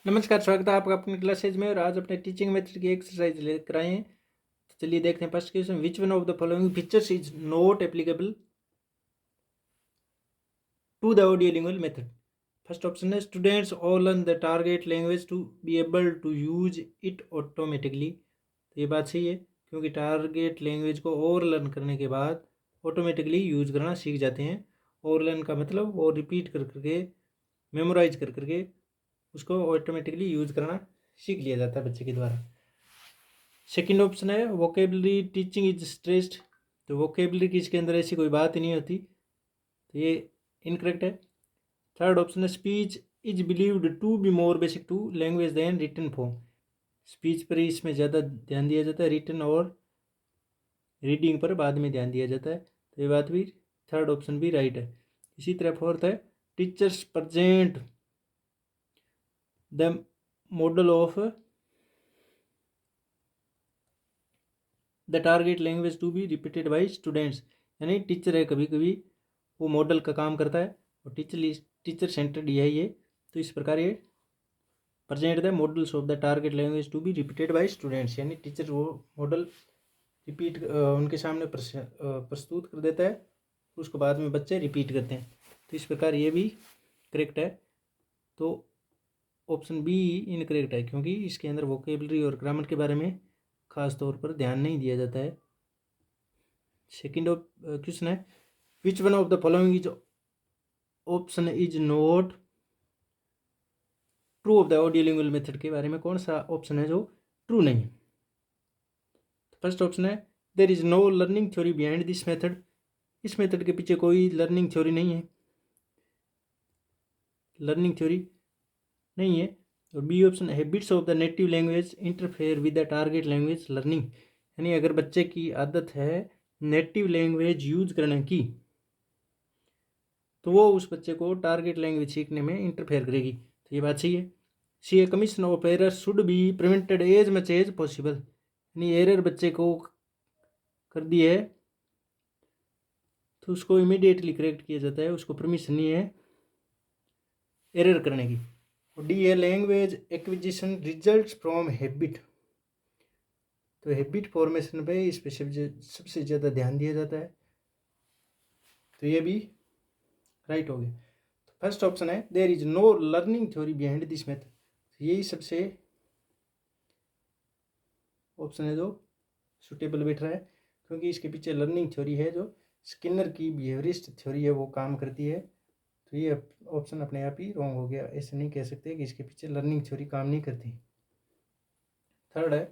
नमस्कार, स्वागत है आपका अपनी क्लासेज में। और आज अपने टीचिंग मेथड की एक्सरसाइज लेकर आए हैं। तो चलिए देखते हैं first question. Which one of the following features is not applicable to the audiolingual method. First option है students all learn the target language to be able to use it automatically. तो ये बात सही है, क्योंकि टारगेट लैंग्वेज को और learn करने के बाद ऑटोमेटिकली यूज करना सीख जाते हैं। और लर्न का मतलब वो रिपीट कर करके, मेमोराइज कर करके उसको ऑटोमेटिकली यूज करना सीख लिया जाता है बच्चे के द्वारा। सेकंड ऑप्शन है वोकेबलरी टीचिंग इज स्ट्रेस्ड। तो वोकेबलरी की इसके अंदर ऐसी कोई बात ही नहीं होती, तो ये इनकरेक्ट है। थर्ड ऑप्शन है speech is believed to be more basic to language than written form. Speech पर ही इसमें ज़्यादा ध्यान दिया जाता है, रिटन और रीडिंग पर बाद में ध्यान दिया जाता है। तो ये बात भी, थर्ड ऑप्शन भी राइट है। इसी तरह फोर्थ है teachers present the model of the target language to be repeated by students. यानी टीचर है, कभी कभी वो मॉडल का काम करता है और टीचर सेंटर्ड ये। तो इस प्रकार ये present the models of the target language to be repeated by students, यानी टीचर वो मॉडल रिपीट उनके सामने प्रस्तुत कर देता है, उसको बाद में बच्चे रिपीट करते हैं। तो इस प्रकार ये भी करेक्ट है। तो ऑप्शन बी इनकरेक्ट है, क्योंकि इसके अंदर वोकेबलरी और ग्रामर के बारे में खास तौर पर ध्यान नहीं दिया जाता है। सेकेंड क्वेश्चन है which one of the following is option is not true of the audiolingual method. के बारे में कौन सा ऑप्शन है जो ट्रू नहीं है। फर्स्ट ऑप्शन है there is no learning theory behind this method. इस मेथड के पीछे कोई लर्निंग थ्योरी नहीं है, लर्निंग थ्योरी नहीं है। और B option habits of the native language interfere with the target language learning. यानी अगर बच्चे की आदत है नेटिव लैंग्वेज यूज करने की, तो वो उस बच्चे को टारगेट लैंग्वेज सीखने में इंटरफेयर करेगी। तो ये बात सही है। C a commission of error should be prevented as much as possible. यानी एरर बच्चे को कर दी है तो उसको इमीडिएटली करेक्ट किया जाता है, उसको परमिशन नहीं है एरर करने की। और डी है language acquisition results from habit. तो हैबिट फॉर्मेशन पे इस पे सबसे ज़्यादा ध्यान दिया जाता है, तो ये भी राइट हो गया। तो फर्स्ट ऑप्शन है there is no learning theory behind this method. यही सबसे ऑप्शन है जो सुटेबल बैठ रहा है, क्योंकि इसके पीछे लर्निंग थ्योरी है जो स्किनर की बिहेवियरिस्ट थ्योरी है वो काम करती है। तो ये ऑप्शन अपने आप ही रॉन्ग हो गया, ऐसे नहीं कह सकते कि इसके पीछे लर्निंग थ्योरी काम नहीं करती। थर्ड है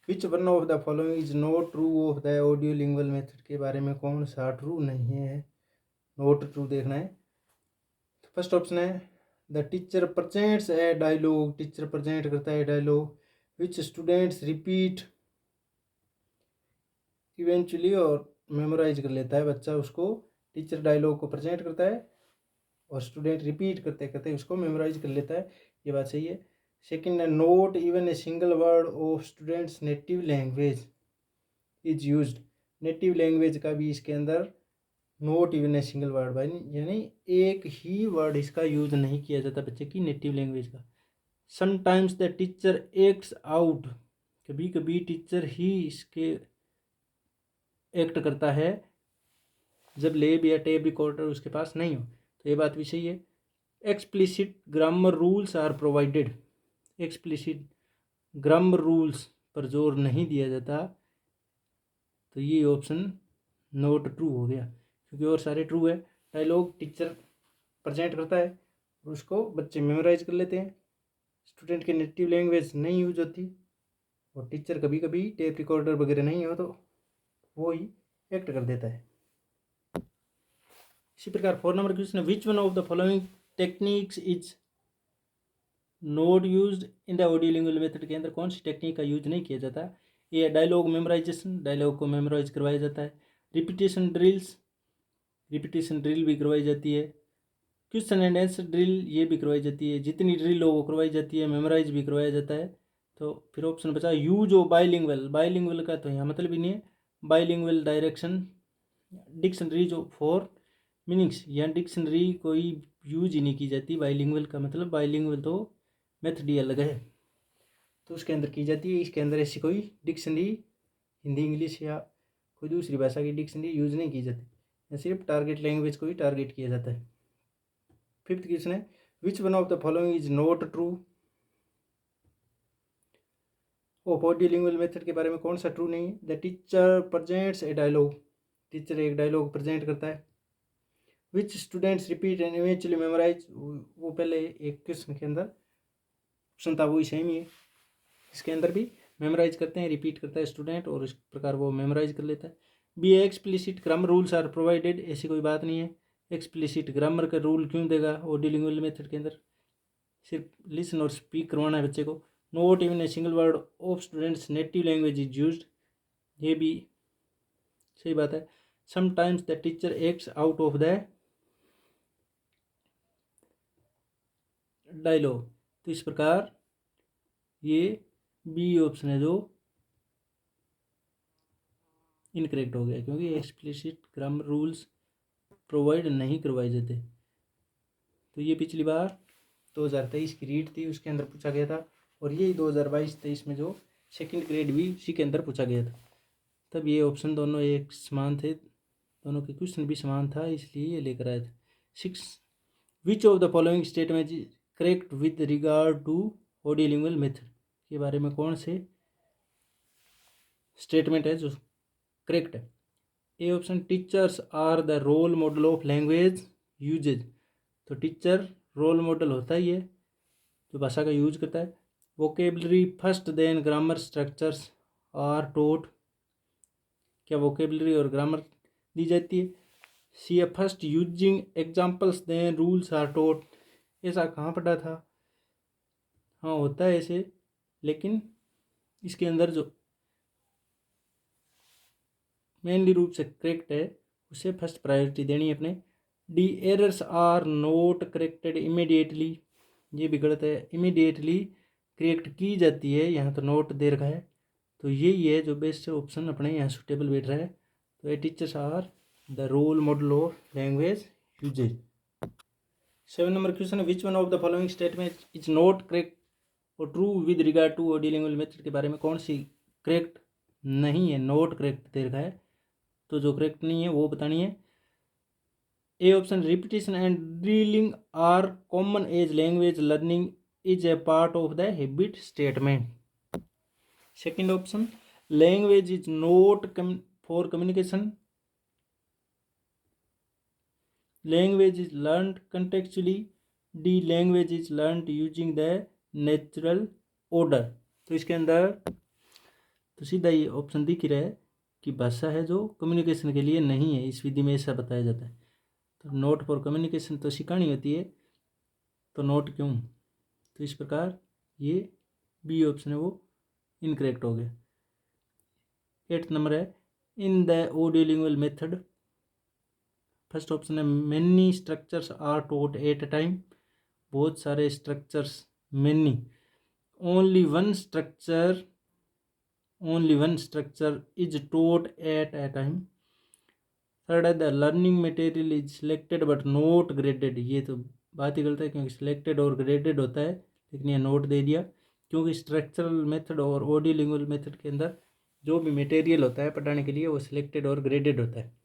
which one of the following is not true of the audio lingual method. के बारे में कौन सा ट्रू नहीं है, नॉट ट्रू देखना है। तो फर्स्ट ऑप्शन है the teacher presents a dialogue. Teacher present करता है dialogue which students repeat eventually और मेमोराइज कर लेता है बच्चा उसको। टीचर डायलॉग को प्रेजेंट करता है और स्टूडेंट रिपीट करते करते उसको मेमोराइज कर लेता है, ये बात सही है। सेकंड है note even a single word of students native language is used. Native language का भी इसके अंदर note even a single word by, यानी एक ही वर्ड इसका यूज नहीं किया जाता बच्चे की नेटिव लैंग्वेज का। Sometimes the teacher acts out. कभी कभी टीचर ही इसके एक्ट करता है जब लेब या टेप रिकॉर्डर उसके पास नहीं हो, तो ये बात भी सही है। Explicit grammar rules are provided. Explicit grammar rules पर जोर नहीं दिया जाता, तो ये ऑप्शन नोट ट्रू हो गया, क्योंकि और सारे ट्रू है। डायलॉग टीचर प्रेजेंट करता है और उसको बच्चे मेमोराइज कर लेते हैं। स्टूडेंट की नेटिव लैंग्वेज नहीं यूज होती, और टीचर कभी कभी टेप रिकॉर्डर वगैरह नहीं हो तो वो ही एक्ट कर देता है। इसी प्रकार 4 नंबर क्वेश्चन है which one of the following techniques is note used in the audio lingual method. के अंदर कौन सी टेक्निक का यूज नहीं किया जाता। ये डायलॉग मेमोराइजेशन, डायलॉग को मेमोराइज करवाया जाता है। रिपीटेशन ड्रिल्स, रिपीटेशन ड्रिल भी करवाई जाती है। क्वेश्चन एंड आंसर ड्रिल ये भी करवाई जाती है। जितनी ड्रिल हो वो करवाई जाती है, मेमोराइज भी करवाया जाता है। तो फिर ऑप्शन बचा यूज ऑफ बाइलिंगुअल। बाइलिंगुअल का तो यहाँ मतलब ही नहीं है। बाइलिंगुअल डायरेक्शन डिक्शनरी जो फॉर मीनिंग्स, यहाँ डिक्शनरी कोई यूज ही नहीं की जाती। बाइलिंगुअल का मतलब बाइलिंगुअल तो मेथड ये अलग है, तो उसके अंदर की जाती है। इसके अंदर ऐसी कोई डिक्शनरी हिंदी इंग्लिश या कोई दूसरी भाषा की डिक्शनरी यूज नहीं की जाती, या सिर्फ टारगेट लैंग्वेज को ही टारगेट किया जाता है। फिफ्थ क्वेश्चन है, which one of the following is not true. Audiolingual method के बारे में कौन सा ट्रू नहीं है? The teacher presents a dialogue, teacher एक डायलॉग प्रेजेंट करता है। Which students repeat and eventually memorise, वो पहले एक क्वेश्चन के अंदर ऑप्शन था वही सेम ही है, इसके अंदर भी मेमोराइज करते हैं, रिपीट करता है स्टूडेंट और इस प्रकार वो मेमोराइज कर लेता है। B explicit grammar rules are provided, ऐसी कोई बात नहीं है। एक्सप्लिसिट ग्रामर का रूल क्यों देगा ऑडियोलिंगुअल मेथड के अंदर? सिर्फ लिसन और स्पीक करवाना है बच्चे को। Not even a single word of students native language is used, ये भी सही बात है। Sometimes the teacher acts out of the dialogue, तो इस प्रकार ये बी ऑप्शन है जो इनकरेक्ट हो गया, क्योंकि एक्सप्लिसिट ग्रामर रूल्स प्रोवाइड नहीं करवाए जाते। तो ये पिछली बार 2023 की रीट थी, उसके अंदर पूछा गया था, और यही 2022-23 में जो सेकंड ग्रेड भी उसी के अंदर पूछा गया था। तब ये ऑप्शन दोनों एक समान थे, दोनों के क्वेश्चन भी समान था, इसलिए ये लेकर आए थे। 6, which of the following statement is correct with regard to audiolingual method, के बारे में कौन से स्टेटमेंट है जो करेक्ट है? A option, teachers are the role model of language usages, तो टीचर रोल मॉडल होता ही है जो भाषा का यूज करता है। Vocabulary first then grammar structures are taught, क्या वोकेबलरी और ग्रामर दी जाती है? C A first using examples then rules are taught, ऐसा कहाँ पढ़ा था? हाँ होता है ऐसे, लेकिन इसके अंदर जो मेनली रूप से करेक्ट है उसे फर्स्ट प्रायोरिटी देनी है अपने। The errors are not corrected immediately, ये भी गलत है, इमीडिएटली करेक्ट की जाती है, यहाँ तो नोट दे रखा है, तो यही है जो बेस्ट ऑप्शन अपने यहाँ सुटेबल बैठ रहा है। तो A teachers are the role model of language usages. 7 नंबर क्वेश्चन है, which one of the following statement is not correct और true with regard to audiolingual method, के बारे में कौन सी करेक्ट नहीं है, नॉट करेक्ट दे रखा है, तो जो करेक्ट नहीं है वो बतानी है। A option, repetition and drilling are common as language learning is a part of the habit statement. Second option, language is not for communication, language is learned contextually, the language is learned using the natural order. तो इसके अंदर तो सीधा ये option दिख ही रहा है कि भाषा है जो कम्युनिकेशन के लिए नहीं है, इस विधि में ऐसा बताया जाता है। तो नोट फॉर कम्युनिकेशन तो सिखानी होती है, तो नोट क्यों? तो इस प्रकार ये बी ऑप्शन है वो इनकरेक्ट हो गया। 8th नंबर है, in the audiolingual method, first option है many structures are taught at a time, बहुत सारे structures, many, only one structure is taught at a time. Third है, the learning material is selected but not graded, ये तो बात ही गलत है, क्योंकि सिलेक्टेड और ग्रेडेड होता है, लेकिन ये नोट दे दिया, क्योंकि स्ट्रक्चरल मेथड और ऑडियोलिंगुअल मेथड के अंदर जो भी मटेरियल होता है पढ़ाने के लिए वो सिलेक्टेड और ग्रेडेड होता है।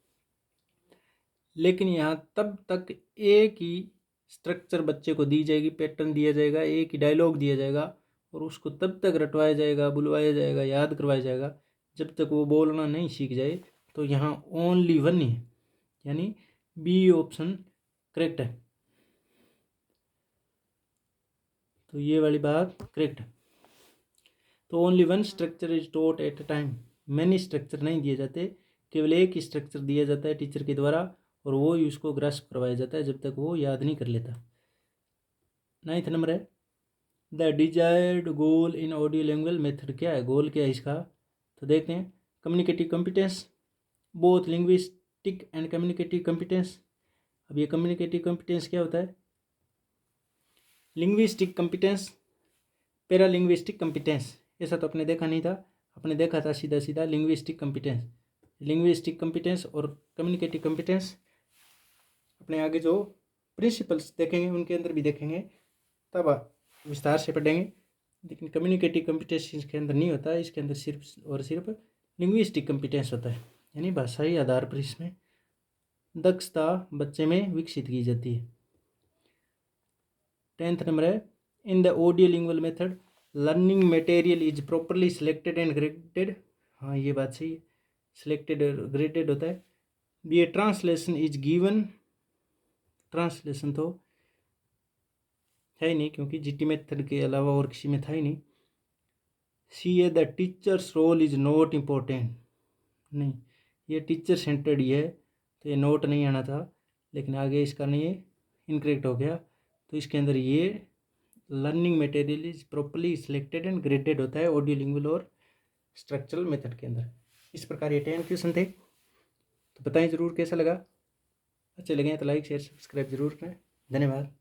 लेकिन यहाँ तब तक एक ही स्ट्रक्चर बच्चे को दी जाएगी, पैटर्न दिया जाएगा, एक ही डायलॉग दिया जाएगा, और उसको तब तक रटवाया जाएगा, बुलवाया जाएगा, याद करवाया जाएगा जब तक वो बोलना नहीं सीख जाए। तो यहाँ ओनली वन ही है, यानी बी ऑप्शन करेक्ट है। तो ये वाली बात करेक्ट है। तो only one structure is taught at a time, many structure नहीं दिए जाते, केवल एक ही स्ट्रक्चर दिया जाता है टीचर के द्वारा, और वो ही उसको ग्रास्प करवाया जाता है जब तक वो याद नहीं कर लेता। 9th नंबर है, the desired goal in audiolingual method, क्या है गोल, क्या है इसका? तो देखते हैं, communicative competence, both linguistic and communicative competence. अब ये कम्युनिकेटिव कॉम्पिटेंस क्या होता है? Linguistic competence, paralinguistic competence, ऐसा तो अपने देखा नहीं था, अपने देखा था सीधा सीधा लिंग्विस्टिक कॉम्पिटेंस। लिंग्विस्टिक कॉम्पिटेंस और कम्युनिकेटिव कॉम्पिटेंस अपने आगे जो प्रिंसिपल्स देखेंगे उनके अंदर भी देखेंगे, तब विस्तार से पढ़ेंगे, लेकिन कम्युनिकेटिव कॉम्पिटेंस के अंदर नहीं होता है। इसके अंदर सिर्फ और सिर्फ लिंग्विस्टिक कॉम्पिटेंस होता है, यानी भाषाई आधार पर इसमें दक्षता बच्चे में विकसित की जाती है। 10th नंबर है, in the audio lingual method learning material is properly selected and graded. हाँ, ये बात सही है, सिलेक्टेड और ग्रेडेड होता है। B translation is given, translation तो है ही नहीं क्योंकि जीटी मेथड के अलावा और किसी में था ही नहीं। C A the teacher's role is not important, नहीं, ये टीचर सेंटर्ड ही है तो ये नोट नहीं आना था, लेकिन आगे इसका नहीं, ये इनकरेक्ट हो गया। तो इसके अंदर ये learning material is properly selected and graded होता है ऑडियो लिंगुअल और स्ट्रक्चरल मेथड के अंदर। इस प्रकार ये 10 क्वेश्चन थे। तो बताएं ज़रूर कैसा लगा, अच्छे लगे हैं तो लाइक शेयर सब्सक्राइब जरूर करें। धन्यवाद।